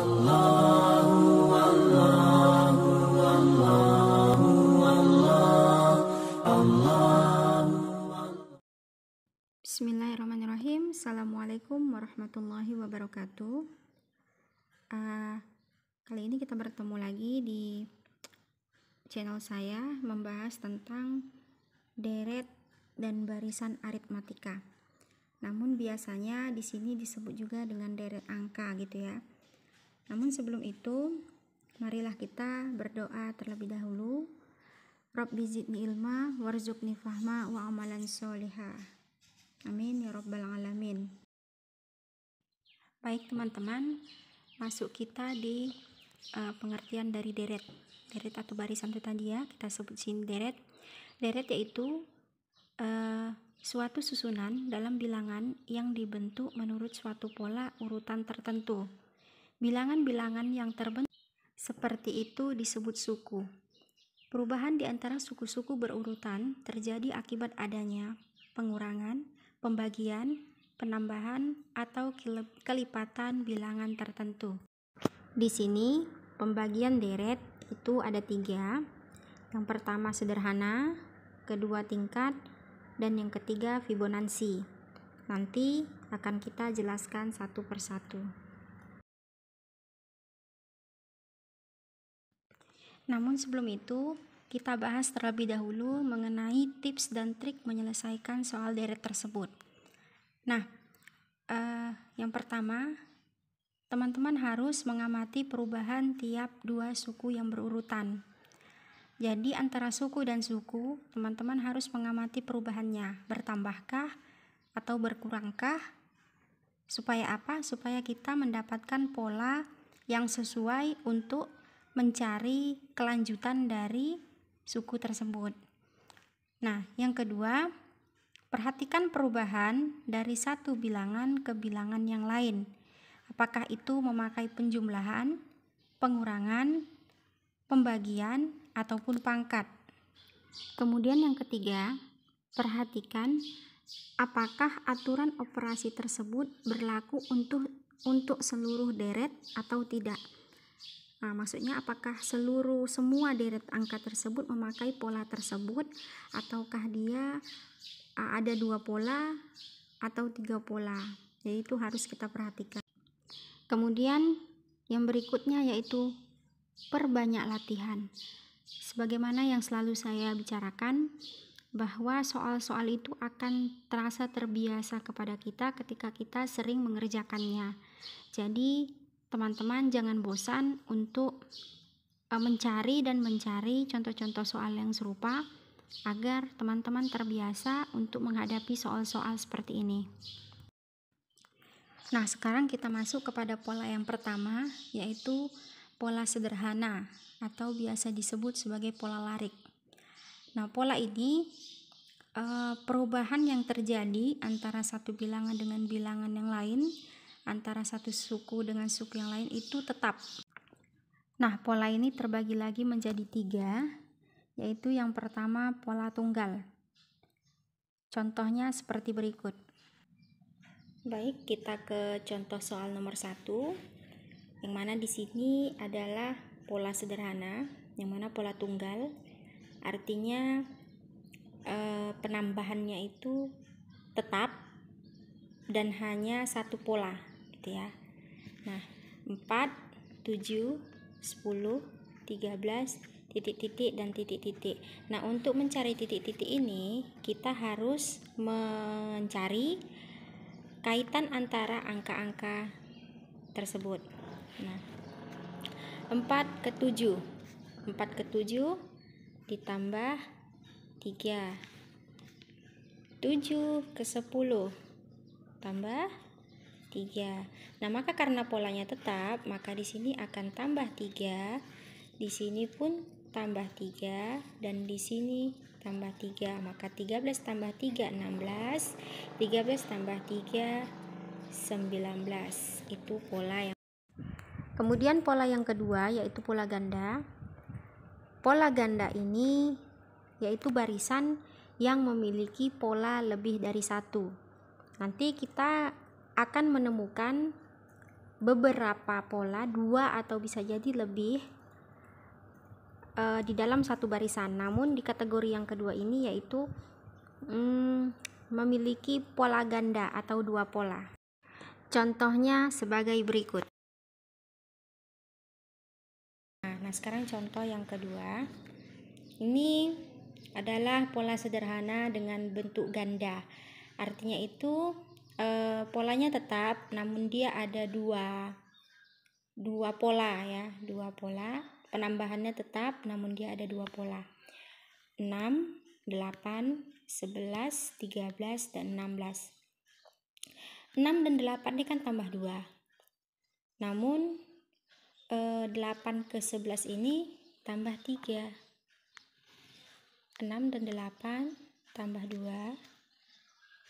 Bismillahirrahmanirrahim. Assalamualaikum warahmatullahi wabarakatuh. Kali ini kita bertemu lagi di channel saya membahas tentang deret dan barisan aritmatika. Namun biasanya di sini disebut juga dengan deret angka gitu ya. Namun sebelum itu, marilah kita berdoa terlebih dahulu. Rabbi zidni ilma warzuqni fahma wa amalan sholihah. Amin ya rabbal alamin. Baik teman-teman, masuk kita di pengertian dari deret atau barisan itu tadi ya, kita sebut sini deret yaitu suatu susunan dalam bilangan yang dibentuk menurut suatu pola urutan tertentu. Bilangan-bilangan yang terbentuk seperti itu disebut suku. Perubahan di antara suku-suku berurutan terjadi akibat adanya pengurangan, pembagian, penambahan, atau kelipatan bilangan tertentu. Di sini pembagian deret itu ada 3. Yang pertama sederhana, kedua tingkat, dan yang ketiga Fibonacci. Nanti akan kita jelaskan satu persatu. Namun sebelum itu, kita bahas terlebih dahulu mengenai tips dan trik menyelesaikan soal deret tersebut. Nah, yang pertama, teman-teman harus mengamati perubahan tiap 2 suku yang berurutan. Jadi antara suku dan suku, teman-teman harus mengamati perubahannya, bertambahkah atau berkurangkah. Supaya apa? Supaya kita mendapatkan pola yang sesuai untuk mencari kelanjutan dari suku tersebut. Nah, yang kedua, perhatikan perubahan dari satu bilangan ke bilangan yang lain. Apakah itu memakai penjumlahan, pengurangan, pembagian, ataupun pangkat. Kemudian yang ketiga, perhatikan apakah aturan operasi tersebut berlaku untuk seluruh deret atau tidak. Nah, maksudnya apakah semua deret angka tersebut memakai pola tersebut, ataukah dia ada 2 pola atau 3 pola. Jadi itu harus kita perhatikan. Kemudian yang berikutnya yaitu perbanyak latihan. Sebagaimana yang selalu saya bicarakan, bahwa soal-soal itu akan terasa terbiasa kepada kita ketika kita sering mengerjakannya. Jadi teman-teman jangan bosan untuk mencari contoh-contoh soal yang serupa agar teman-teman terbiasa untuk menghadapi soal-soal seperti ini. Nah, sekarang kita masuk kepada pola yang pertama, yaitu pola sederhana atau biasa disebut sebagai pola larik. Nah, pola ini perubahan yang terjadi antara satu bilangan dengan bilangan yang lain, antara satu suku dengan suku yang lain itu tetap. Nah, pola ini terbagi lagi menjadi 3, yaitu yang pertama pola tunggal. Contohnya seperti berikut. Baik, kita ke contoh soal nomor 1, yang mana di sini adalah pola sederhana, yang mana pola tunggal, artinya penambahannya itu tetap dan hanya satu pola, gitu ya. Nah, 4, 7, 10, 13, titik-titik dan titik-titik. Nah, untuk mencari titik-titik ini, kita harus mencari kaitan antara angka-angka tersebut. Nah, 4 ke 7 ditambah 3, 7 ke 10 tambah 3. Nah, maka karena polanya tetap, maka di sini akan tambah 3, di sini pun tambah 3, dan di sini tambah 3. Maka 13 tambah 3 16, 13 tambah 3 19. Itu pola yang. Kemudian pola yang kedua yaitu pola ganda. Pola ganda ini yaitu barisan yang memiliki pola lebih dari 1. Nanti kita akan menemukan beberapa pola, 2 atau bisa jadi lebih di dalam satu barisan. Namun di kategori yang kedua ini yaitu memiliki pola ganda atau 2 pola. Contohnya sebagai berikut. Nah, sekarang contoh yang kedua. Ini adalah pola sederhana dengan bentuk ganda. Artinya itu polanya tetap, namun dia ada dua pola ya, 2 pola. Penambahannya tetap, namun dia ada 2 pola. 6, 8, 11, 13, dan 16. 6 dan 8 ini kan tambah 2. Namun 8 ke 11 ini tambah 3. 6 dan 8 tambah 2.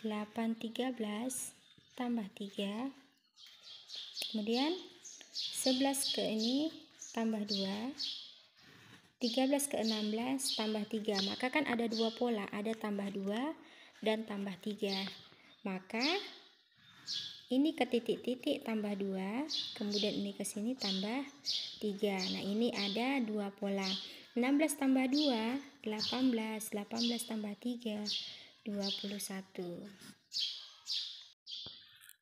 8, 13 tambah 3. Kemudian 11 ke ini tambah 2. 13 ke 16 tambah 3. Maka kan ada 2 pola, ada tambah 2 dan tambah 3. Maka ini ke titik-titik tambah 2, kemudian ini ke sini tambah 3. Nah, ini ada 2 pola. 16 tambah 2, 18. 18 tambah 3, 21.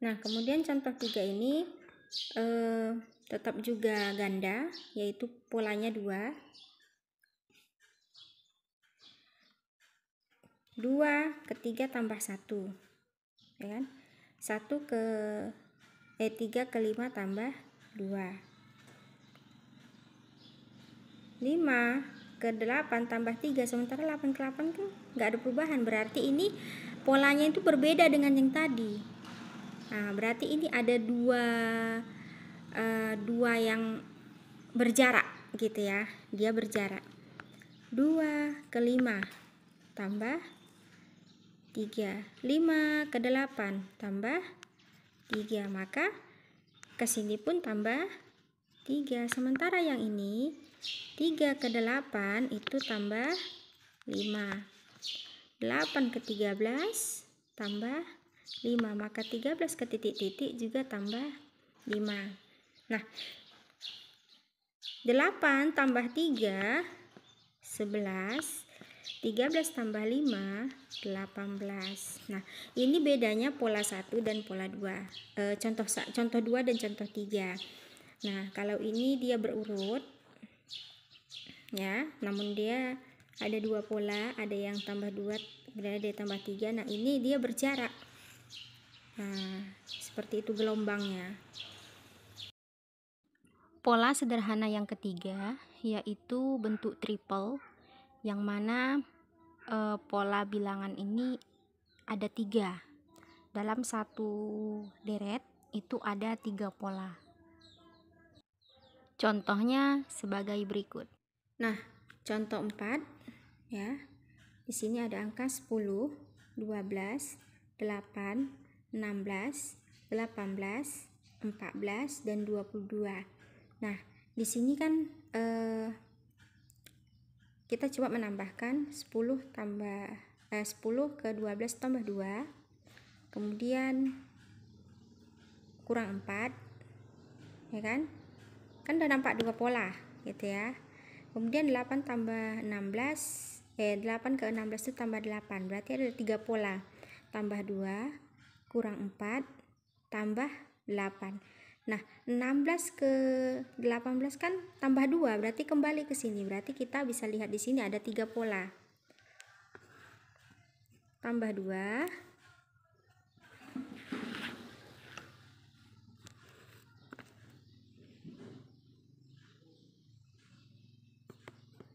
Nah, kemudian contoh 3 ini tetap juga ganda, yaitu polanya 2. 2 ke 3 tambah 1, ya kan? 3 ke 5 tambah 2. 5 ke 8 tambah 3, sementara 8 ke 8 tuh nggak ada perubahan, berarti ini polanya itu berbeda dengan yang tadi. Nah, berarti ini ada dua yang berjarak gitu ya, dia berjarak. 2 ke 5 tambah 3, 5 ke 8 tambah 3, maka kesini pun tambah 3. Sementara yang ini 3 ke 8 itu tambah 5. 8 ke 13 tambah 5, maka 13 ke titik-titik juga tambah 5. Nah, 8 tambah 3 11, 13 tambah 5 18. Nah, ini bedanya pola 1 dan pola 2. Contoh 2 dan contoh 3. Nah, kalau ini dia berurut ya, namun dia ada 2 pola, ada yang tambah 2, kemudian ada yang tambah 3. Nah, ini dia berjarak. Nah, seperti itu gelombangnya. Pola sederhana yang ketiga yaitu bentuk triple, yang mana pola bilangan ini ada 3. Dalam satu deret itu ada 3 pola. Contohnya sebagai berikut. Nah, contoh 4 ya. Di sini ada angka 10, 12, 8, 16, 18, 14 dan 22. Nah, di sini kan kita coba menambahkan 10 ke 12 tambah 2, kemudian kurang 4, ya kan? Kan udah nampak 2 pola gitu ya. Kemudian 8 tambah 16, 8 ke 16 itu tambah 8, berarti ada 3 pola. Tambah 2, kurang 4, tambah 8. Nah, 16 ke 18 kan tambah 2, berarti kembali ke sini. Berarti kita bisa lihat di sini ada 3 pola. Tambah 2,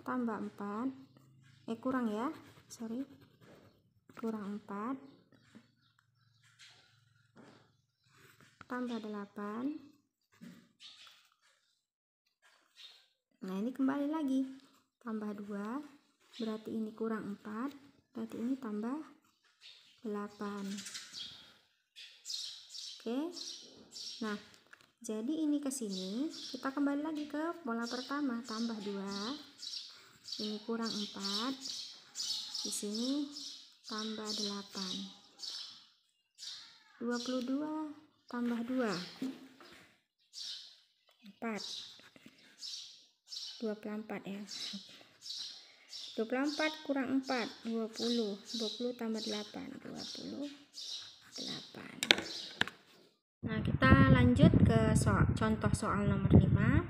tambah 4, kurang ya, kurang 4, tambah 8. Nah, ini kembali lagi, tambah 2, berarti ini kurang 4, berarti ini tambah 8. Oke. Nah, jadi ini ke sini, kita kembali lagi ke pola pertama, tambah 2. Ini kurang 4. Di sini tambah 8. 22 tambah 2. 24 ya. 24 kurang 4, 20. 20 tambah 8, 28. Nah, kita lanjut ke contoh soal nomor 5.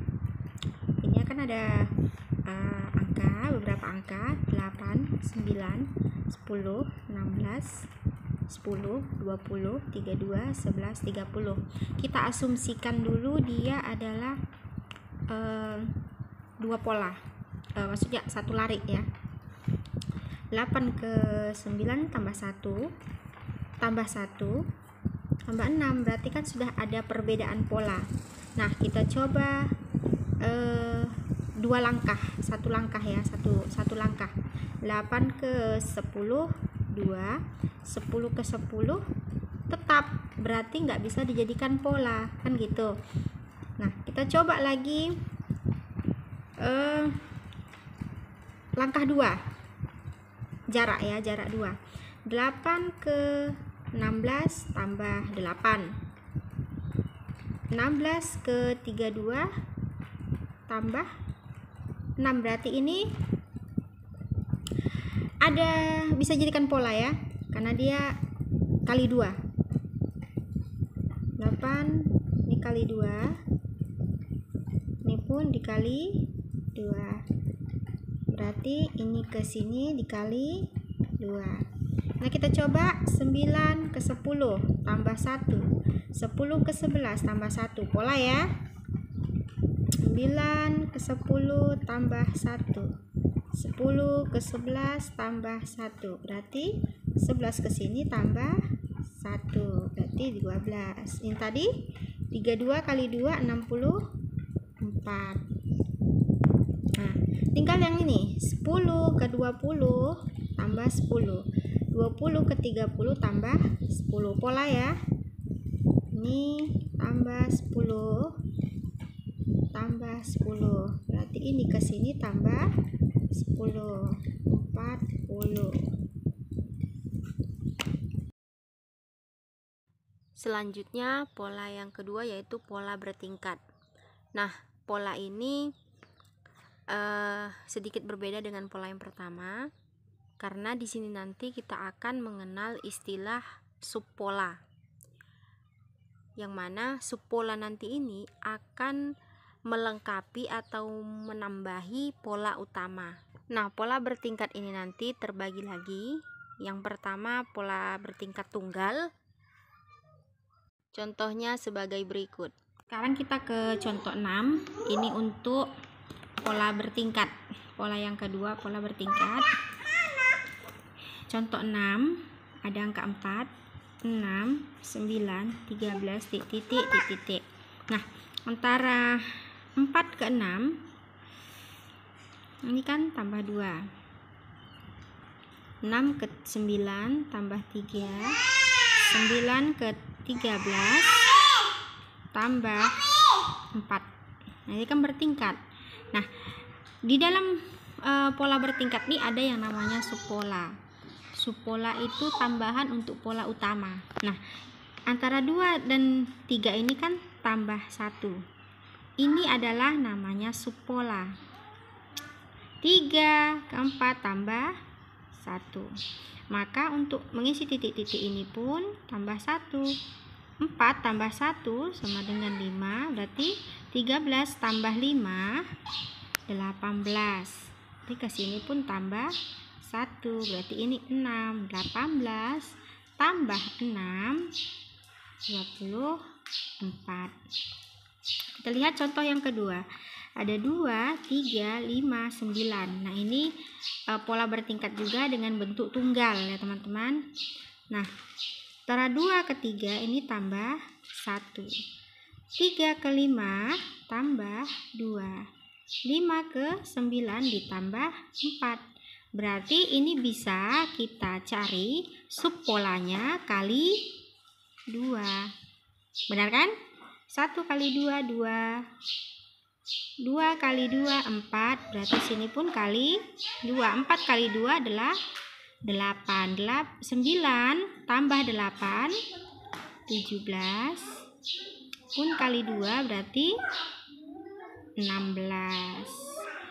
Ini akan ada beberapa angka 8, 9, 10, 16, 10, 20, 32, 11, 30. Kita asumsikan dulu dia adalah dua pola, maksudnya satu lari ya. 8 ke 9 tambah 1 tambah 1 tambah 6, berarti kan sudah ada perbedaan pola. Nah, kita coba dua langkah, satu langkah ya, satu langkah. 8 ke 10 2, 10 ke 10 tetap, berarti nggak bisa dijadikan pola kan gitu. Nah, kita coba lagi langkah 2, jarak 2. 8 ke 16 tambah 8, 16 ke 32 tambah 6, berarti ini ada bisa jadikan pola ya, karena dia kali 2. 8 ini kali 2, ini pun dikali 2, berarti ini ke sini dikali 2. Nah, kita coba 9 ke 10 tambah 1, 10 ke 11 tambah 1, pola ya. 9 ke 10 tambah 1, 10 ke 11 tambah 1, berarti 11 ke sini tambah 1, berarti 12. Ini tadi 32 kali 2 64. Nah, tinggal yang ini 10 ke 20 tambah 10, 20 ke 30 tambah 10, pola ya. Ini tambah 10 tambah 10, berarti ini ke sini tambah 10, 40. Selanjutnya pola yang kedua yaitu pola bertingkat. Nah, pola ini sedikit berbeda dengan pola yang pertama, karena di sini nanti kita akan mengenal istilah subpola, yang mana subpola nanti ini akan melengkapi atau menambahi pola utama. Nah, pola bertingkat ini nanti terbagi lagi. Yang pertama pola bertingkat tunggal. Contohnya sebagai berikut. Sekarang kita ke contoh 6. Ini untuk pola bertingkat. Pola yang kedua, pola bertingkat. Contoh 6, ada angka 4, 6, 9, 13, titik. Nah, antara 4 ke 6 ini kan tambah 2. 6 ke 9 tambah 3, 9 ke 13 tambah 4. Nah, ini kan bertingkat. Nah, di dalam pola bertingkat ini ada yang namanya subpola. Subpola itu tambahan untuk pola utama. Nah, antara 2 dan 3 ini kan tambah 1. Ini adalah namanya subpola. 3 ke 4 tambah 1. Maka untuk mengisi titik-titik ini pun tambah 1. 4 tambah 1 sama dengan 5, berarti 13 tambah 5 18. Jadi ke sini pun tambah 1, berarti ini 6. 18 tambah 6 24. Kita lihat contoh yang kedua. Ada 2, 3, 5, 9. Nah, ini pola bertingkat juga dengan bentuk tunggal ya teman-teman. Nah, antara 2 ke 3 ini tambah 1. 3 ke 5 tambah 2. 5 ke 9 ditambah 4. Berarti ini bisa kita cari subpolanya kali 2. Benar kan? 1 kali 2, 2. 2 kali 2, 4. Berarti sini pun kali 2. 4 kali 2 adalah 8. 9 tambah 8, 17. Pun kali 2 berarti 16.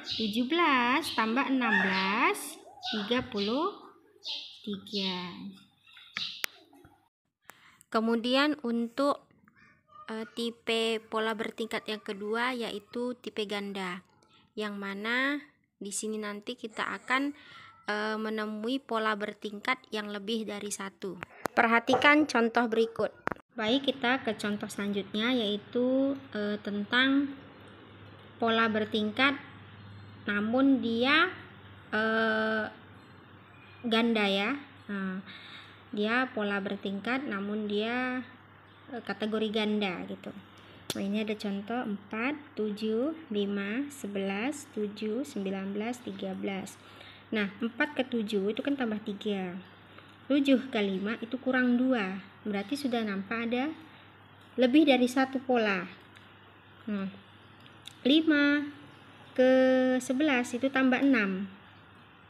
17 tambah 16, 33. Kemudian untuk tipe pola bertingkat yang kedua yaitu tipe ganda, yang mana di sini nanti kita akan menemui pola bertingkat yang lebih dari satu. Perhatikan contoh berikut. Baik, kita ke contoh selanjutnya yaitu tentang pola bertingkat namun dia ganda ya. Dia pola bertingkat namun dia kategori ganda gitu. Nah, ini ada contoh 4, 7, 5, 11, 7, 19, 13. Nah, 4 ke 7 itu kan tambah 3. 7 ke 5 itu kurang 2. Berarti sudah nampak ada lebih dari satu pola. 5 ke 11 itu tambah 6.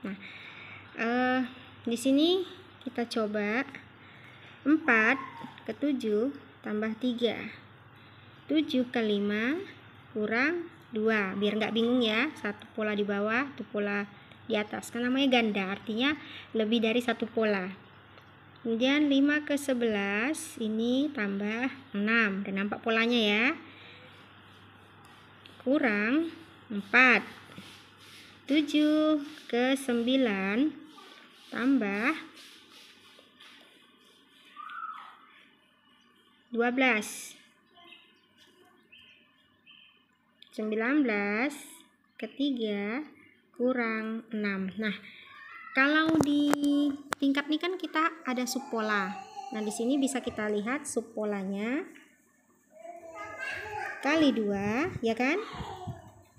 Nah, di sini kita coba 4 ke 7 tambah 3. 7 ke 5 kurang 2. Biar nggak bingung ya, satu pola di bawah, satu pola di atas. Kan namanya ganda, artinya lebih dari satu pola. Kemudian 5 ke 11 ini tambah 6. Dan nampak polanya ya. Kurang 4. 7 ke 9 tambah 12. 19 ke 3 kurang 6. Nah, kalau di tingkat ini kan kita ada subpola. Nah, di sini bisa kita lihat subpolanya kali 2, ya kan?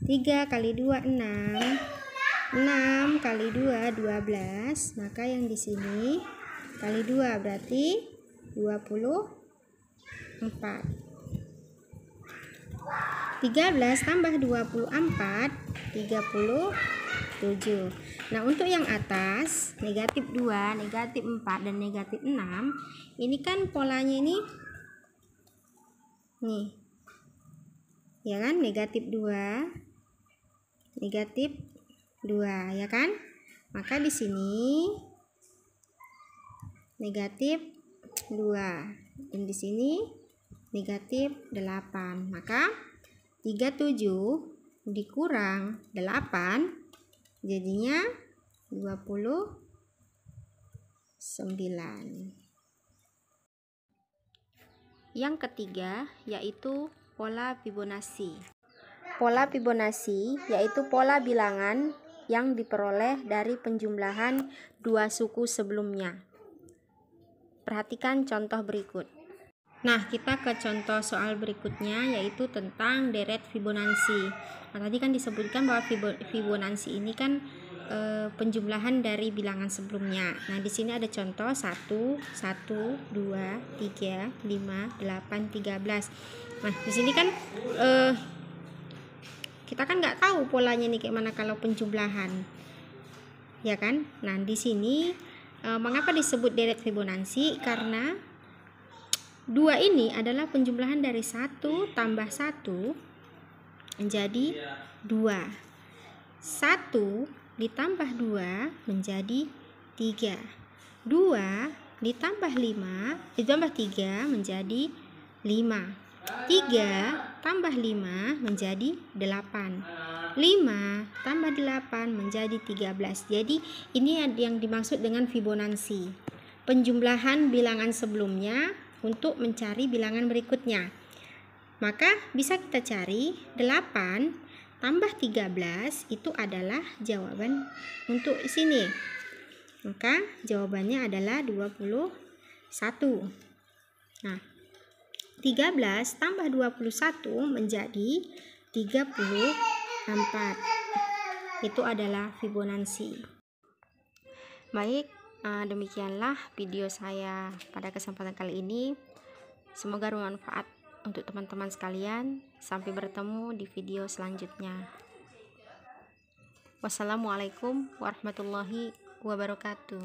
3 kali 2 6. 6 kali 2 12. Maka yang di sini kali 2 berarti 24. 13 tambah 24 37. Nah, untuk yang atas negatif 2, negatif 4 dan negatif 6 ini kan polanya ini nih ya kan, negatif 2 negatif 2 ya kan. Maka di sini negatif 2 dan di sini negatif 8. Maka 37 dikurang 8 jadinya 29. Yang ketiga yaitu pola Fibonacci. Pola Fibonacci yaitu pola bilangan yang diperoleh dari penjumlahan dua suku sebelumnya. Perhatikan contoh berikut. Nah, kita ke contoh soal berikutnya yaitu tentang deret Fibonacci. Nah, tadi kan disebutkan bahwa Fibonacci ini kan penjumlahan dari bilangan sebelumnya. Nah, di sini ada contoh 1, 1, 2, 3, 5, 8, 13. Nah, di sini kan kita kan nggak tahu polanya nih kayak mana kalau penjumlahan. Ya kan? Nah, di sini mengapa disebut deret Fibonacci? Karena 2 ini adalah penjumlahan dari 1 tambah 1 menjadi 2. 1 ditambah 2 menjadi 3. 2 ditambah 5 ditambah 3 menjadi 5. 3 tambah 5 menjadi 8. 5 tambah 8 menjadi 13. Jadi ini yang dimaksud dengan Fibonacci. Penjumlahan bilangan sebelumnya untuk mencari bilangan berikutnya. Maka bisa kita cari 8 tambah 13 itu adalah jawaban untuk sini. Maka jawabannya adalah 21. Nah, 13 tambah 21 menjadi 34. Itu adalah Fibonacci. Baik, demikianlah video saya pada kesempatan kali ini. Semoga bermanfaat untuk teman-teman sekalian. Sampai bertemu di video selanjutnya. Wassalamualaikum warahmatullahi wabarakatuh.